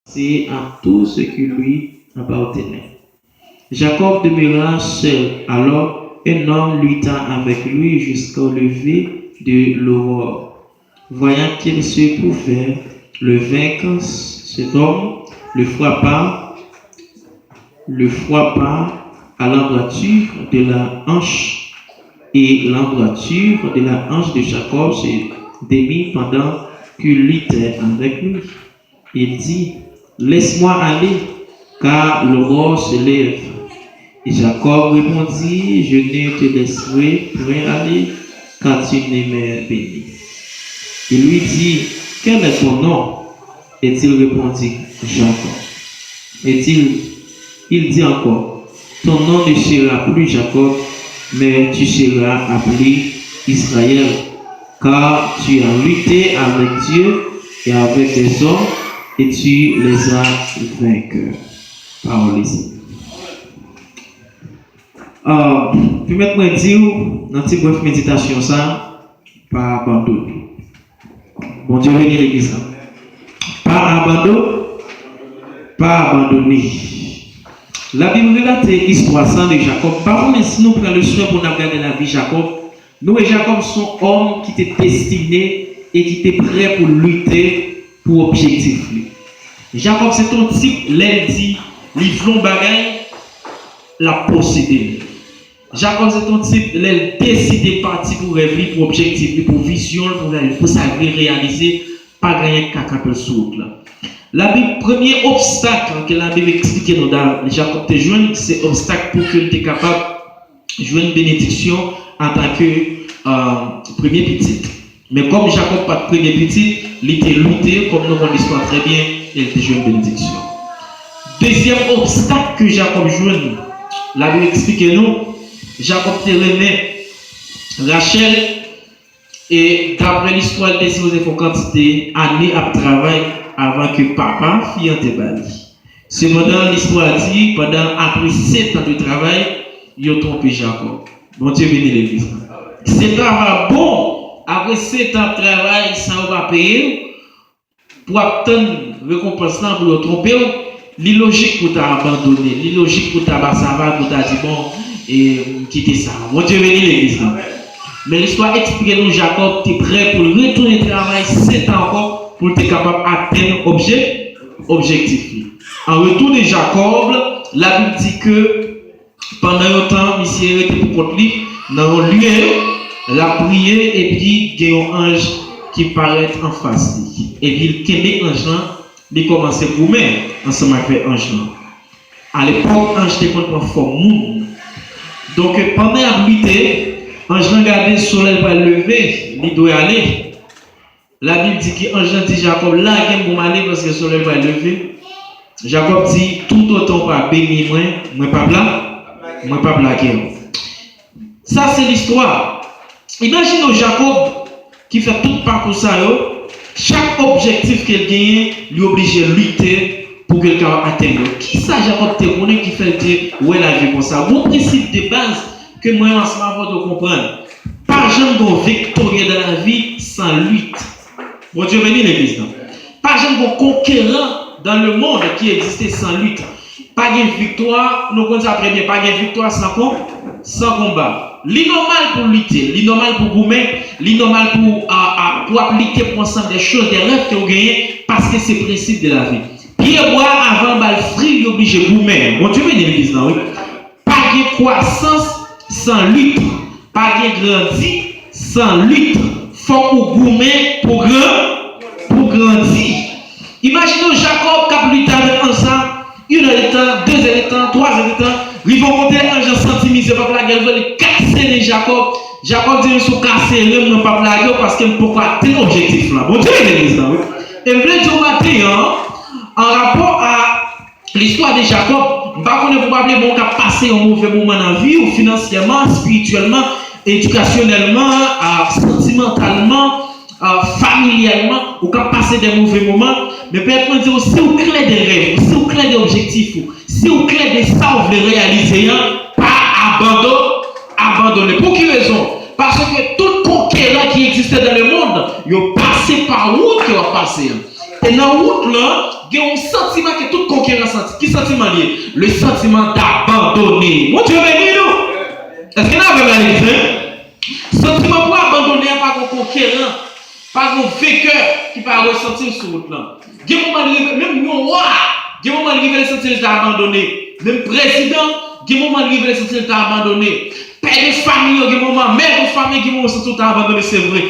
c'est à tout ce qui lui appartenait. Jacob demeura seul, alors un homme lutta avec lui jusqu'au lever de l'aurore. Voyant qu'il se pouvait le vaincre, cet homme le frappa à l'embrasure de la hanche, et l'embrasure de la hanche de Jacob se démit pendant qu'il luttait avec lui. Il dit, laisse-moi aller, car l'aurore se lève. Et Jacob répondit, je ne te laisserai point aller, car tu ne m'es béni. Il lui dit, quel est ton nom? Et il répondit, Jacob. Et il dit encore, ton nom ne sera plus Jacob, mais tu seras appelé Israël, car tu as lutté avec Dieu et avec les hommes, et tu les as vaincus. Parole ici. Puis maintenant, dire, dans cette brève méditation, ça, pas abandonner. Bon Dieu, bénit l'église. Pas abandonner. La Bible relate l'histoire de Jacob. Par contre, si nous prenons le soin pour regarder la vie de Jacob, nous et Jacob sont hommes qui étaient destinés et qui étaient prêts pour lutter pour objectif. Jacob, c'est ton type, lundi, livre bagaille, la posséder. Jacob, c'est ton type, l'aile décidé partir pour rêver, pour objectif, pour vision, pour sa vie réaliser, pas gagner caca peu souple. La Bible, premier obstacle que la Bible explique dans Jacob te joint, c'est obstacle pour que tu es capable de jouer une bénédiction en tant que premier petit. Mais comme Jacob pas de premier petit, il était lutté, comme nous connaissons l'histoire très bien, il était joué une bénédiction. Deuxième obstacle que Jacob joue, la Bible explique nous, Jacob te remet Rachel et d'après l'histoire, il décide de quantité d'années à travail avant que papa fille en bali. Cependant, l'histoire dit, pendant après 7 ans de travail, il a trompé Jacob. Bon Dieu bénit l'église. C'est pas bon, après 7 ans de travail, ça va payer, pour obtenir récompense pour le tromper, l'illogique pour t'abandonner, l'illogique pour t'abassaver, pour t'dire bon, et quitter ça. Bon Dieu bénit l'église. Mais l'histoire explique nous, Jacob, tu es prêt pour retourner au travail 7 ans encore, pour être capable d'atteindre objectif. En retour de Jacob, la Bible dit que pendant un temps, monsieur était pour contre lui, dans un lieu, la prière et puis il y a un ange qui paraît en face. Et puis il y a un ange, il commence à goumer ensemble avec l'ange. À l'époque, l'ange était contre une forme. Donc pendant la nuit, l'ange regardait le soleil va lever, il doit aller. La Bible dit que l'ange dit Jacob, là, il va aller parce que le soleil va lever. Jacob dit, tout autant pas béni, moi pas blaguer. Ça, c'est l'histoire. Imaginez Jacob qui fait tout parcours ça, chaque objectif qu'il gagne, lui oblige de lutter pour que quelqu'un atteigne. Qui ça, Jacob te qui fait dire, ouais, la vie comme ça? Bon principe de base que moi, en ce moment, de comprendre. Pas jamais de victorieux dans la vie sans lutte. Bon Dieu bénit l'église. Pas jamais de conquérant dans le monde qui existait sans lutte. Pas de victoire, nous connaissons très bien, pas de victoire sans combat. L'innormal pour lutter, l'innormal pour goumer, l'innormal pour appliquer pour ensemble des choses, des rêves que vous gagnez, parce que c'est le principe de la vie. Pierre bois avant bal free, il est obligé de goumer. Bon Dieu bénit l'église. Pas de croissance sans lutte. Pas de grandir sans lutte. Faut qu'on goumer pour grandir. Imaginez Jacob qui a lutté avec ensemble, 1 heure de temps, 2 heures de temps, 3 heures de temps. Ils vont monter un gens senti c'est pas la guerre, ils veulent casser les Jacob. Jacob dit, ils sont cassés, ils ne pas la guerre parce qu'ils ne peuvent pas atteindre l'objectif là. Bon Dieu, l'église là, oui. Et je voulais dire matin, en rapport à l'histoire de Jacob, je ne sais pas probablement qu'il a passé un mauvais moment dans la vie, ou financièrement, spirituellement, éducationnellement, sentimentalement, familialement, ou qu'il a passé des mauvais moments. Mais peut-être dire si vous clair des rêves, si vous clair des objectifs, si vous clair des ça vous voulez réaliser, pas abandonner. Pour quelle raison? Parce que tout conquérant qui existait dans le monde, il a passé par où qu'il a passé. Et dans la route là, il y a un sentiment que tout conquérant senti. Qui sentiment lié? Le sentiment d'abandonner. Mon Dieu béni nous. Est-ce que nous avons la liste? Sentiment pour abandonner par un conquérant, par un vainqueur qui va ressentir sur route là. Il y a un moment même nous il y a un moment où le sentiment d'abandonner. Même président, il y a un moment où le sentiment d'abandonner. Père de famille, il y a un moment, mère de famille, il y a un moment où le sentiment d'abandonner, c'est vrai.